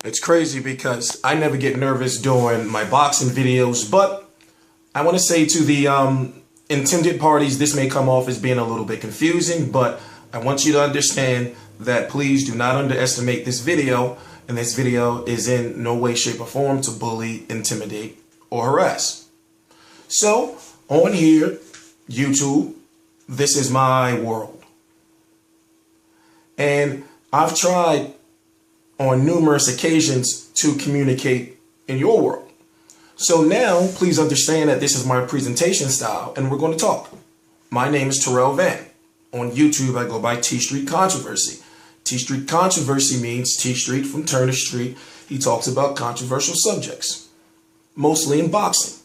It's crazy because I never get nervous doing my boxing videos, but I want to say to the intended parties, this may come off as being a little bit confusing, but I want you to understand that please do not underestimate this video, and this video is in no way, shape, or form to bully, intimidate, or harass. So, on here, YouTube, this is my world. And I've tried on numerous occasions to communicate in your world. So now, please understand that this is my presentation style, and we're going to talk. My name is Terrell Van. On YouTube, I go by T Street Controversy. T Street Controversy means T Street from Turner Street. He talks about controversial subjects, mostly in boxing.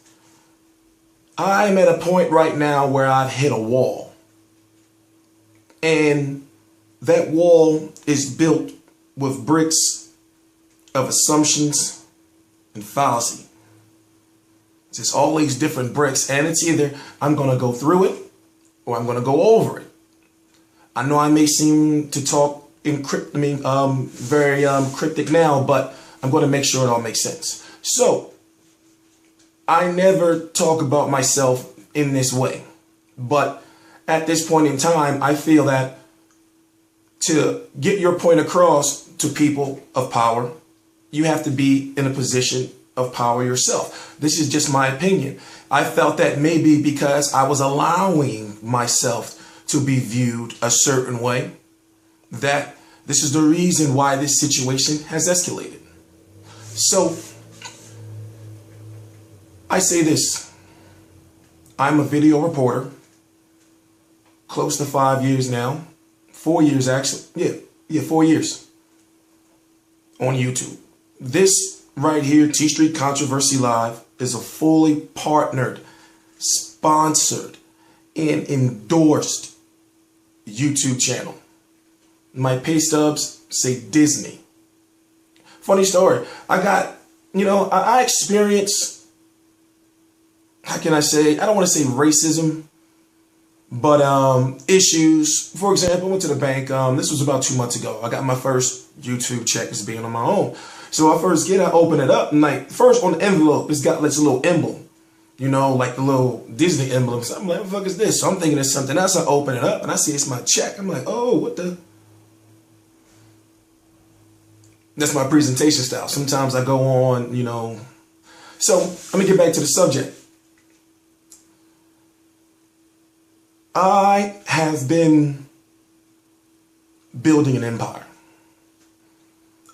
I'm at a point right now where I've hit a wall. And that wall is built with bricks of assumptions and fallacy. Just all these different bricks, and it's either I'm going to go through it or I'm going to go over it. I know I may seem to talk very cryptic now, but I'm going to make sure it all makes sense. So, I never talk about myself in this way, but at this point in time, I feel that to get your point across to people of power, you have to be in a position of power yourself. This is just my opinion. I felt that maybe because I was allowing myself to be viewed a certain way, that this is the reason why this situation has escalated. So, I say this. I'm a video reporter, close to 5 years now. 4 years actually. Yeah, 4 years on YouTube. This right here, T Street Controversy Live, is a fully partnered, sponsored, and endorsed YouTube channel. My pay stubs say Disney. Funny story. I experienced, how can I say, I don't want to say racism, but issues. For example, I went to the bank. This was about 2 months ago. I got my first YouTube check as being on my own. So I first I open it up, and like first on the envelope, it's got this little emblem, like the little Disney emblem. So I'm like, what the fuck is this? So I'm thinking it's something else. I open it up and I see it's my check. I'm like, oh, what the? That's my presentation style. Sometimes I go on, So let me get back to the subject. I have been building an empire.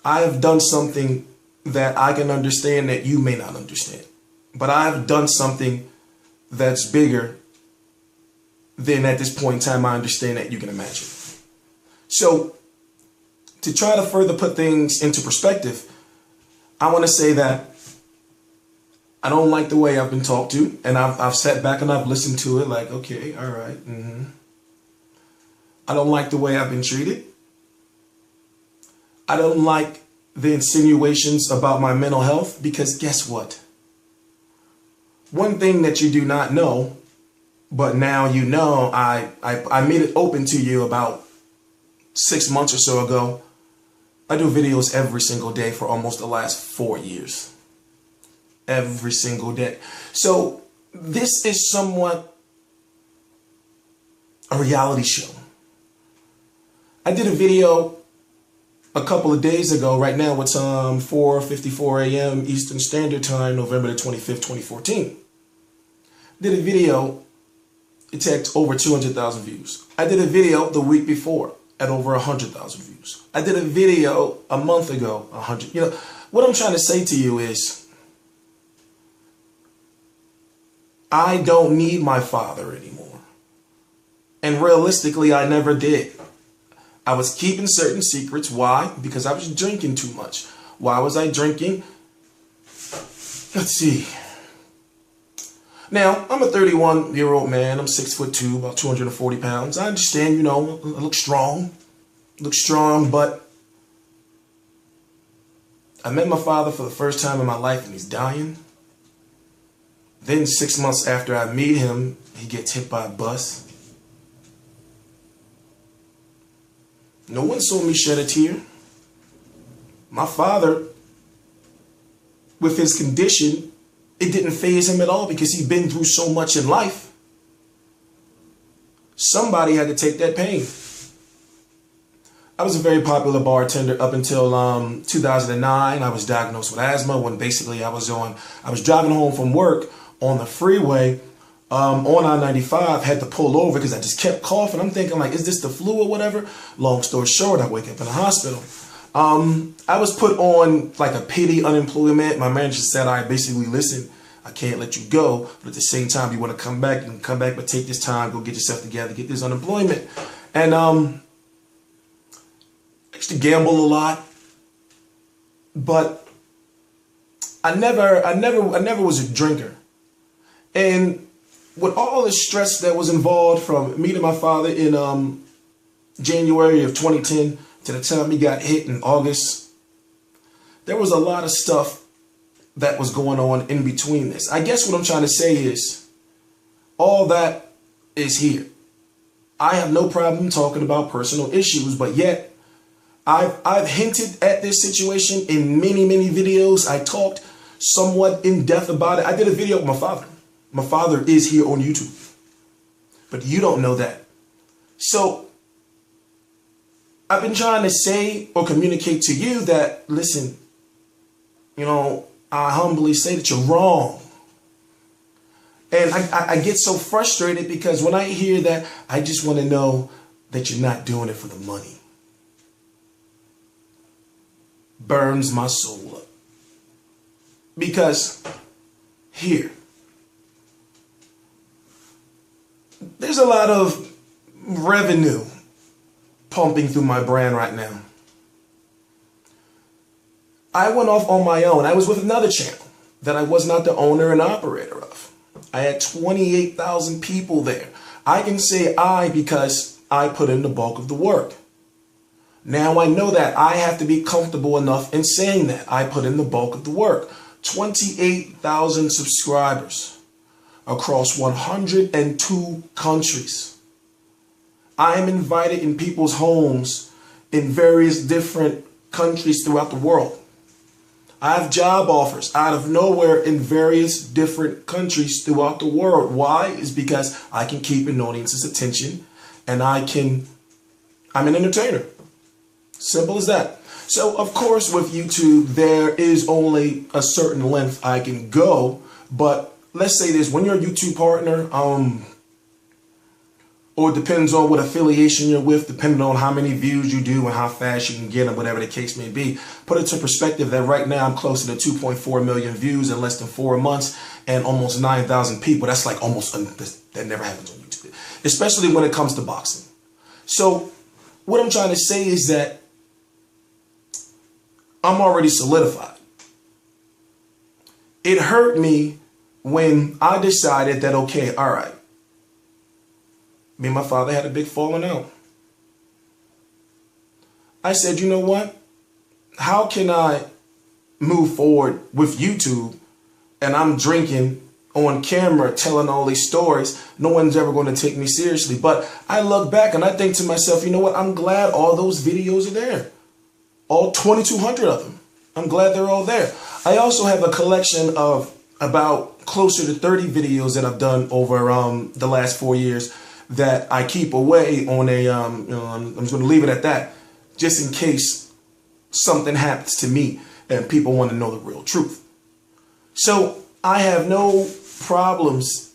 I have done something that I can understand that you may not understand. But I've done something that's bigger than at this point in time I understand that you can imagine. So, to try to further put things into perspective, I want to say that I don't like the way I've been talked to, and I've sat back and I've listened to it like, okay, all right. I don't like the way I've been treated. I don't like the insinuations about my mental health, because guess what? One thing that you do not know, but now you know, I made it open to you about 6 months or so ago. I do videos every single day for almost the last 4 years. Every single day. So this is somewhat a reality show. I did a video a couple of days ago. Right now it's 4:54 a.m. Eastern Standard Time, November the 25th, 2014. Did a video, it had over 200,000 views. I did a video the week before at over 100,000 views. I did a video a month ago, 100. What I'm trying to say to you is, I don't need my father anymore. And realistically, I never did. I was keeping certain secrets. Why? Because I was drinking too much. Why was I drinking? Let's see. Now, I'm a 31-year-old man. I'm 6'2", about 240 pounds. I understand, I look strong. But I met my father for the first time in my life, and he's dying. Then 6 months after I meet him, he gets hit by a bus. No one saw me shed a tear. My father with his condition, it didn't faze him at all because he'd been through so much in life. Somebody had to take that pain. I was a very popular bartender up until 2009. I was diagnosed with asthma when basically I was driving home from work on the freeway on I-95, had to pull over because I just kept coughing. I'm thinking like, is this the flu or whatever? Long story short, I wake up in the hospital. I was put on like a pity unemployment. My manager said, all right, basically, listen, I can't let you go, but at the same time, you want to come back, you can come back, but take this time, go get yourself together, get this unemployment. And I used to gamble a lot, but I never was a drinker. And with all the stress that was involved from meeting my father in January of 2010 to the time he got hit in August, there was a lot of stuff that was going on in between this. I guess what I'm trying to say is all that is here. I have no problem talking about personal issues, but yet I've hinted at this situation in many videos. I talked somewhat in depth about it. I did a video with my father. My father is here on YouTube, but you don't know that. So I've been trying to say or communicate to you that, listen, you know, I humbly say that you're wrong. And I get so frustrated because when I hear that, I just want to know that you're not doing it for the money. Burns my soul up. Because here, there's a lot of revenue pumping through my brand right now. I went off on my own. I was with another channel that I was not the owner and operator of. I had 28,000 people there. I can say I because I put in the bulk of the work. Now I know that I have to be comfortable enough in saying that I put in the bulk of the work. 28,000 subscribers across 102 countries. I am invited in people's homes in various different countries throughout the world. I have job offers out of nowhere in various different countries throughout the world. Why? Is because I can keep an audience's attention and I'm an entertainer. Simple as that. So, of course, with YouTube, there is only a certain length I can go. But let's say this, when you're a YouTube partner, or it depends on what affiliation you're with, depending on how many views you do and how fast you can get them, whatever the case may be. Put it to perspective that right now I'm closer to 2.4 million views in less than 4 months and almost 9,000 people. That's like almost, that never happens on YouTube, especially when it comes to boxing. So what I'm trying to say is that I'm already solidified. It hurt me when I decided that, okay, all right, me and my father had a big falling out. I said, you know what? How can I move forward with YouTube and I'm drinking on camera telling all these stories? No one's ever going to take me seriously. But I look back and I think to myself, you know what? I'm glad all those videos are there. All 2,200 of them. I'm glad they're all there. I also have a collection of about closer to 30 videos that I've done over the last 4 years that I keep away on a, I'm just going to leave it at that, just in case something happens to me and people want to know the real truth. So I have no problems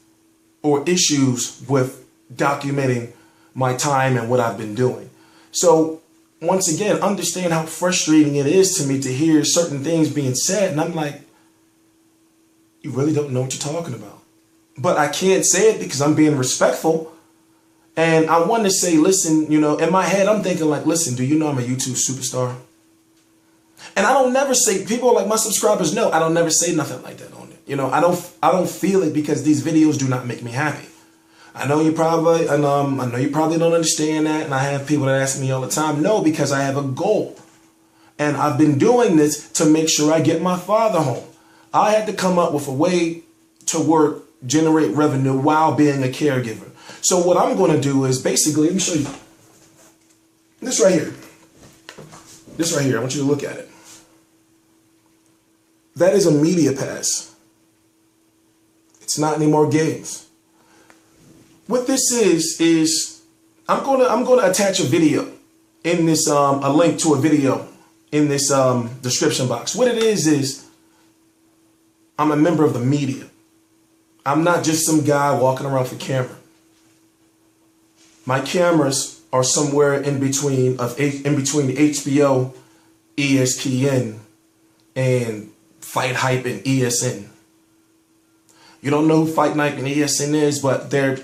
or issues with documenting my time and what I've been doing. So once again, understand how frustrating it is to me to hear certain things being said. And I'm like, you really don't know what you're talking about. But I can't say it because I'm being respectful. And I want to say, listen, you know, in my head, I'm thinking like, listen, do you know I'm a YouTube superstar? And I don't never say, people like my subscribers know, I don't never say nothing like that on it. You know, I don't feel it because these videos do not make me happy. I know you probably, I know you probably don't understand that. And I have people that ask me all the time, no, because I have a goal. And I've been doing this to make sure I get my father home. I had to come up with a way to work, generate revenue while being a caregiver. So what I'm going to do is basically, let me show you this right here. This right here, I want you to look at it. That is a media pass. It's not any more games. What this is I'm gonna attach a video in this a link to a video in this description box. What it is I'm a member of the media. I'm not just some guy walking around with a camera. My cameras are somewhere in between HBO, ESPN, and Fight Hype and ESN. You don't know who Fight Hype and ESN is, but they're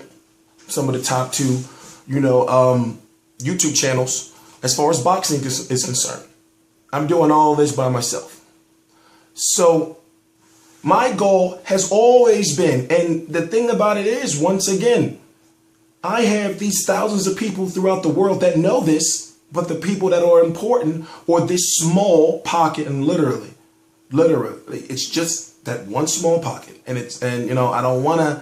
some of the top two, YouTube channels as far as boxing is concerned. I'm doing all this by myself. So my goal has always been, and the thing about it is, once again, I have these thousands of people throughout the world that know this, but the people that are important or this small pocket, and literally, it's just that one small pocket. And I don't want to,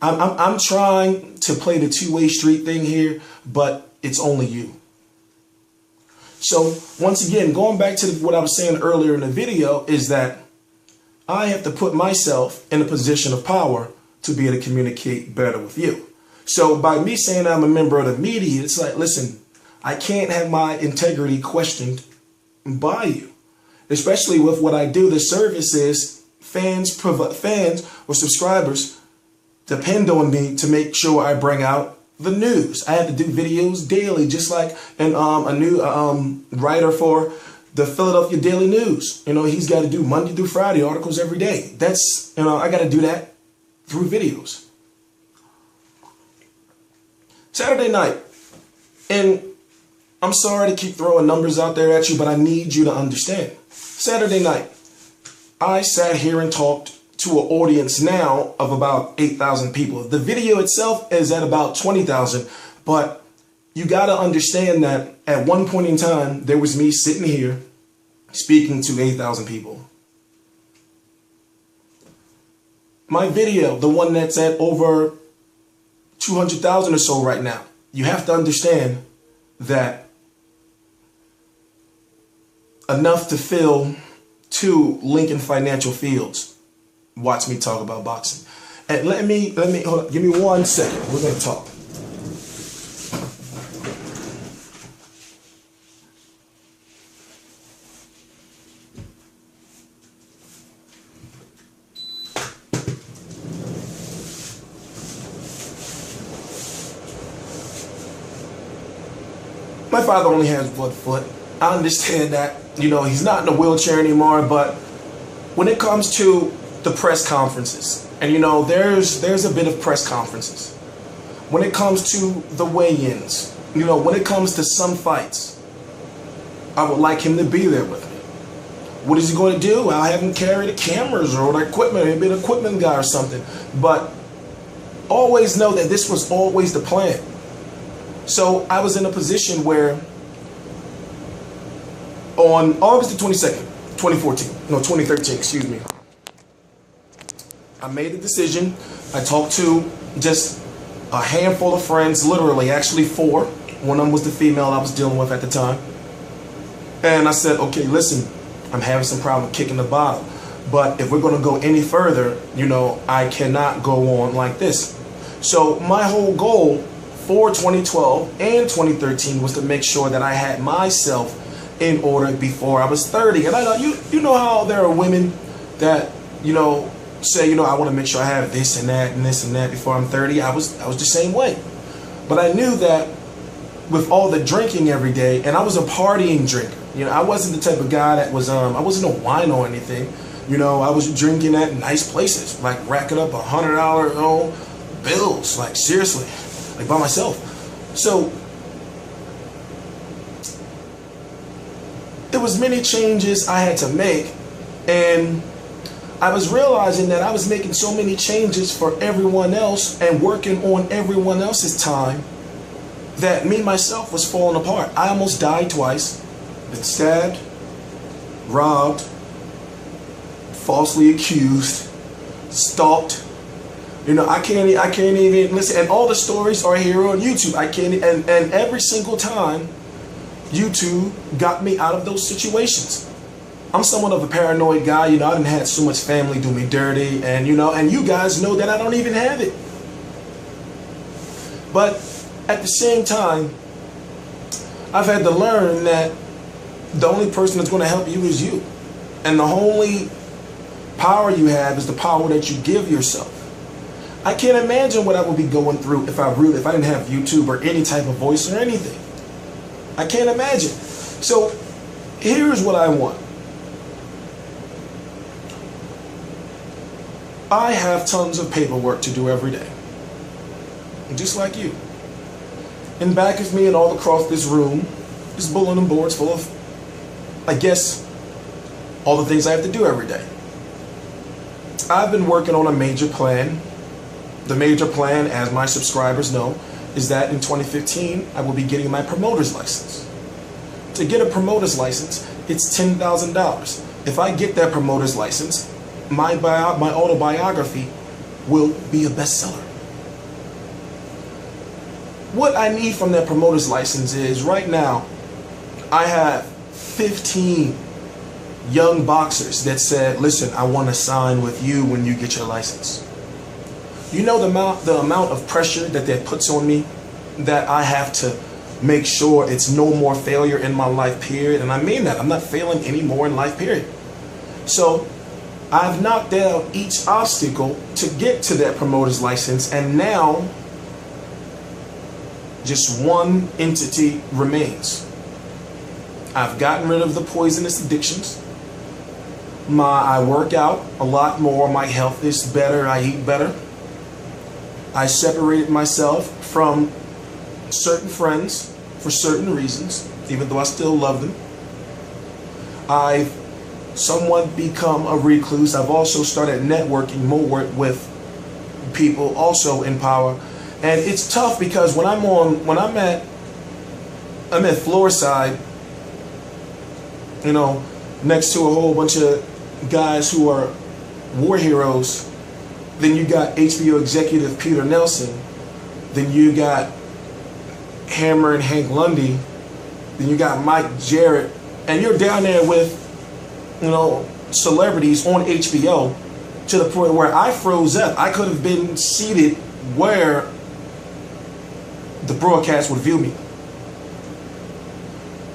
I'm trying to play the two-way street thing here, but it's only you. So once again, going back to what I was saying earlier in the video is that I have to put myself in a position of power to be able to communicate better with you. So by me saying I'm a member of the media, it's like, listen, I can't have my integrity questioned by you, especially with what I do. The service is fans or subscribers depend on me to make sure I bring out the news. I have to do videos daily, just like a new writer for the Philadelphia Daily News. He's got to do Monday through Friday articles every day. That's, I got to do that through videos. Saturday night, and I'm sorry to keep throwing numbers out there at you, but I need you to understand. Saturday night, I sat here and talked to an audience now of about 8,000 people. The video itself is at about 20,000, but you got to understand that at one point in time, there was me sitting here speaking to 8,000 people. My video, the one that's at over 200,000 or so right now, you have to understand that enough to fill 2 Lincoln Financial Fields watch me talk about boxing. And let me hold on, give me 1 second. We're going to talk. My father only has 1 foot. I understand that, he's not in a wheelchair anymore, but when it comes to the press conferences, and there's a bit of press conferences. When it comes to the weigh-ins, when it comes to some fights, I would like him to be there with me. What is he going to do? I'll have him carry the cameras or the equipment, maybe an equipment guy or something. But always know that this was always the plan. So I was in a position where on August the 22nd, 2013, excuse me, I made a decision. I talked to just a handful of friends, literally, actually 4. One of them was the female I was dealing with at the time. And I said, okay, listen, I'm having some problem kicking the bottle. But if we're going to go any further, I cannot go on like this. So my whole goal for 2012 and 2013 was to make sure that I had myself in order before I was 30. And I know, you know how there are women that, say, I want to make sure I have this and that and this and that before I'm 30. I was the same way. But I knew that with all the drinking every day, and I was a partying drinker. I wasn't the type of guy that was, I wasn't a wine or anything. I was drinking at nice places, like racking up $100 bills, like seriously, like by myself. So there was many changes I had to make, and I was realizing that I was making so many changes for everyone else and working on everyone else's time that me myself was falling apart. I almost died twice, been stabbed, robbed, falsely accused, stalked. I can't even listen. And all the stories are here on YouTube. I can't, and every single time, YouTube got me out of those situations. I'm somewhat of a paranoid guy. You know, I done had so much family do me dirty, and and you guys know that I don't even have it. But at the same time, I've had to learn that the only person that's going to help you is you. And the only power you have is the power that you give yourself. I can't imagine what I would be going through if I didn't have YouTube or any type of voice or anything. I can't imagine. So here's what I want. I have tons of paperwork to do every day. Just like you. In back of me and all across this room is bulletin boards full of, I guess, all the things I have to do every day. I've been working on a major plan. The major plan, as my subscribers know, is that in 2015, I will be getting my promoter's license. To get a promoter's license, it's $10,000. If I get that promoter's license, my autobiography will be a bestseller. What I need from that promoter's license is, right now, I have 15 young boxers that said, listen, I want to sign with you when you get your license. You know the amount of pressure that that puts on me, that I have to make sure it's no more failure in my life, period. And I mean that. I'm not failing anymore in life, period. So I've knocked out each obstacle to get to that promoter's license, and now just one entity remains. I've gotten rid of the poisonous addictions. I work out a lot more. My health is better. I eat better. I separated myself from certain friends for certain reasons, even though I still love them. I've somewhat become a recluse. I've also started networking more with people also in power. And it's tough because when I'm at Floorside, next to a whole bunch of guys who are war heroes. Then you got HBO executive Peter Nelson. Then you got Hammer and Hank Lundy. Then you got Mike Jarrett. And you're down there with, celebrities on HBO, to the point where I froze up. I could have been seated where the broadcast would view me.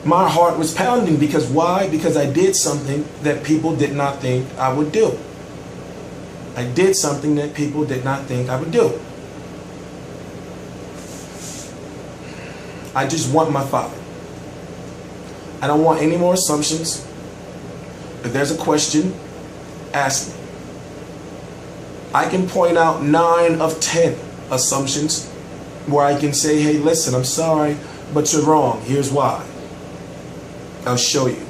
My heart was pounding because why? Because I did something that people did not think I would do. I did something that people did not think I would do. I just want my Father. I don't want any more assumptions. If there's a question, ask me. I can point out 9 of 10 assumptions where I can say, hey, listen, I'm sorry, but you're wrong. Here's why. I'll show you.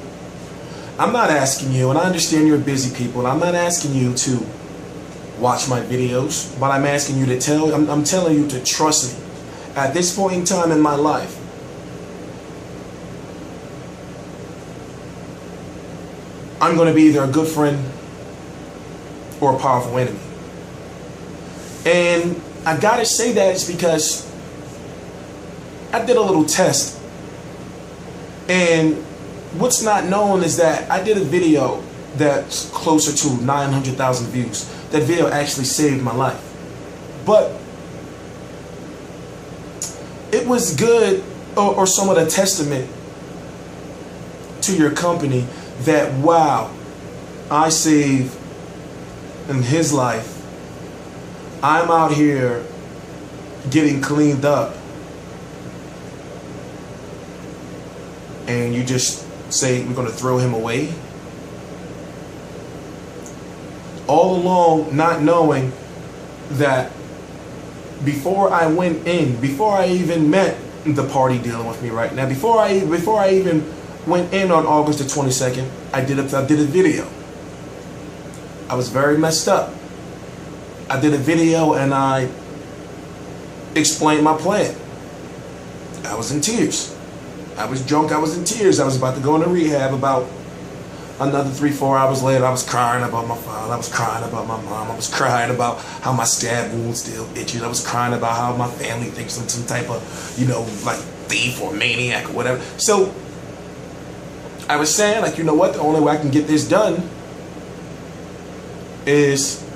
I'm not asking you, and I understand you're busy people, and I'm not asking you to watch my videos, but I'm asking you to I'm telling you to trust me. At this point in time in my life, I'm going to be either a good friend or a powerful enemy. And I gotta say that is because I did a little test, and what's not known is that I did a video that's closer to 900,000 views. That video actually saved my life. But it was good, or somewhat a testament to your company that, wow, I saved in his life. I'm out here getting cleaned up, and you just say we're going to throw him away? All along not knowing that before I went in, before I even met the party dealing with me right now, before I even went in on August the 22nd, I did a video. I was very messed up. I did a video and I explained my plan. I was in tears. I was drunk, I was in tears. I was about to go into rehab. About another 3-4 hours later, I was crying about my father. I was crying about my mom. I was crying about how my stab wound still itches. I was crying about how my family thinks I'm some type of, like thief or maniac or whatever. So I was saying, like, you know what, the only way I can get this done is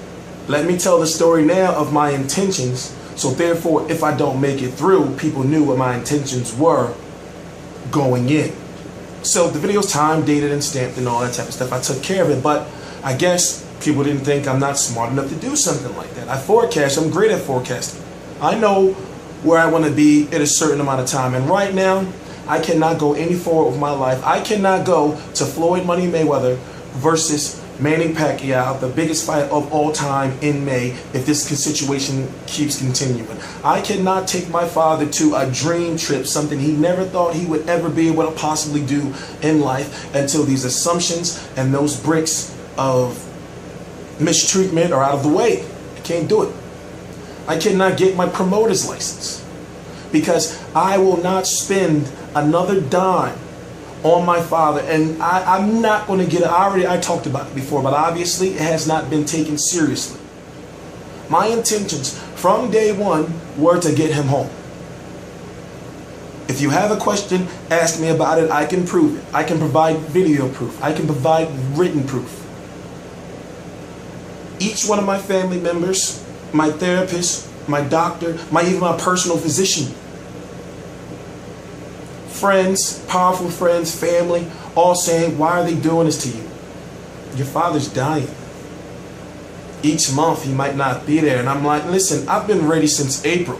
let me tell the story now of my intentions. So therefore, if I don't make it through, people knew what my intentions were going in. So the video's time dated and stamped and all that type of stuff. I took care of it, but I guess people didn't think I'm not smart enough to do something like that. I forecast. I'm great at forecasting. I know where I want to be at a certain amount of time. And right now, I cannot go any forward with my life. I cannot go to Floyd Money Mayweather versus Manny Pacquiao, the biggest fight of all time in May, if this situation keeps continuing. I cannot take my father to a dream trip, something he never thought he would ever be able to possibly do in life, until these assumptions and those bricks of mistreatment are out of the way. I can't do it. I cannot get my promoter's license because I will not spend another dime on my father, and I'm not going to get it. I talked about it before, but obviously it has not been taken seriously. My intentions from day one were to get him home. If you have a question, ask me about it. I can prove it. I can provide video proof. I can provide written proof. Each one of my family members, my therapist, my doctor, even my personal physician, friends, powerful friends, family, all saying, why are they doing this to you? Your father's dying. Each month he might not be there. And I'm like, listen, I've been ready since April.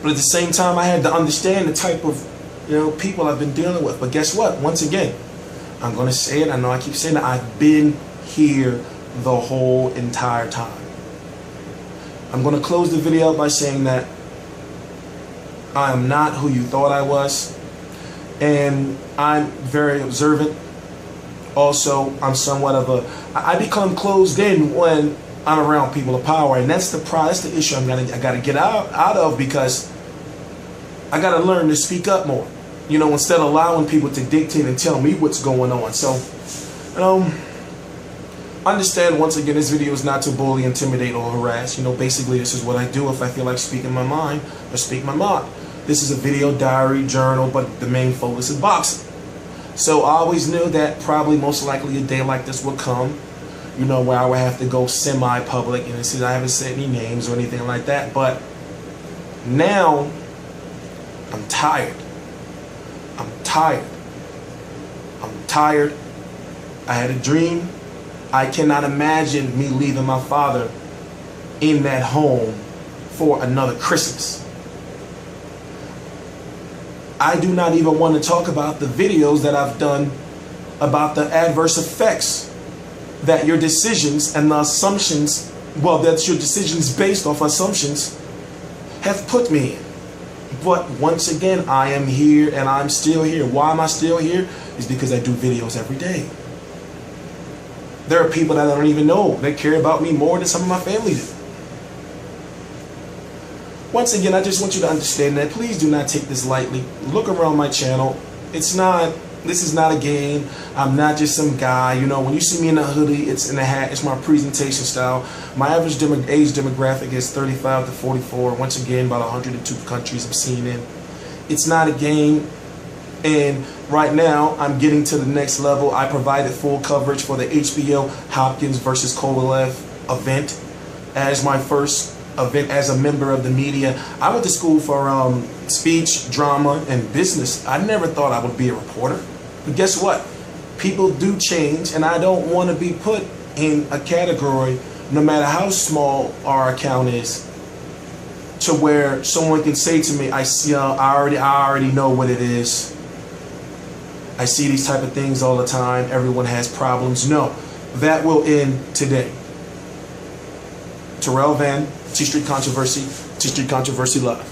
But at the same time, I had to understand the type of people I've been dealing with. But guess what? Once again, I'm going to say it. I know I keep saying it. I've been here the whole entire time. I'm going to close the video by saying that I am not who you thought I was. And I'm very observant. Also, I'm somewhat of I become closed in when I'm around people of power, and that's the issue I gotta get out of, because I gotta learn to speak up more. Instead of allowing people to dictate and tell me what's going on. So, understand once again, this video is not to bully, intimidate, or harass. Basically this is what I do if I feel like speaking my mind or speak my mind. This is a video diary, journal, but the main focus is boxing. So I always knew that probably most likely a day like this would come, where I would have to go semi-public. And since I haven't said any names or anything like that, but now I'm tired. I'm tired. I'm tired. I had a dream. I cannot imagine me leaving my father in that home for another Christmas. I do not even want to talk about the videos that I've done about the adverse effects that your decisions and the assumptions, that your decisions based off assumptions have put me in. But once again, I am here and I'm still here. Why am I still here? It's because I do videos every day. There are people that I don't even know that care about me more than some of my family do. Once again, I just want you to understand that. Please do not take this lightly. Look around my channel. This is not a game. I'm not just some guy. When you see me in a hoodie, it's in a hat. It's my presentation style. My average age demographic is 35 to 44. Once again, about 102 countries I'm seen in. It's not a game. And right now, I'm getting to the next level. I provided full coverage for the HBO Hopkins versus Kovalev event as my first event as a member of the media. I went to school for speech, drama, and business. I never thought I would be a reporter. But guess what? People do change, and I don't want to be put in a category, no matter how small our account is, to where someone can say to me, I already know what it is. I see these type of things all the time. Everyone has problems. No, that will end today. Terrell Van, T Street Controversy, T Street Controversy Live.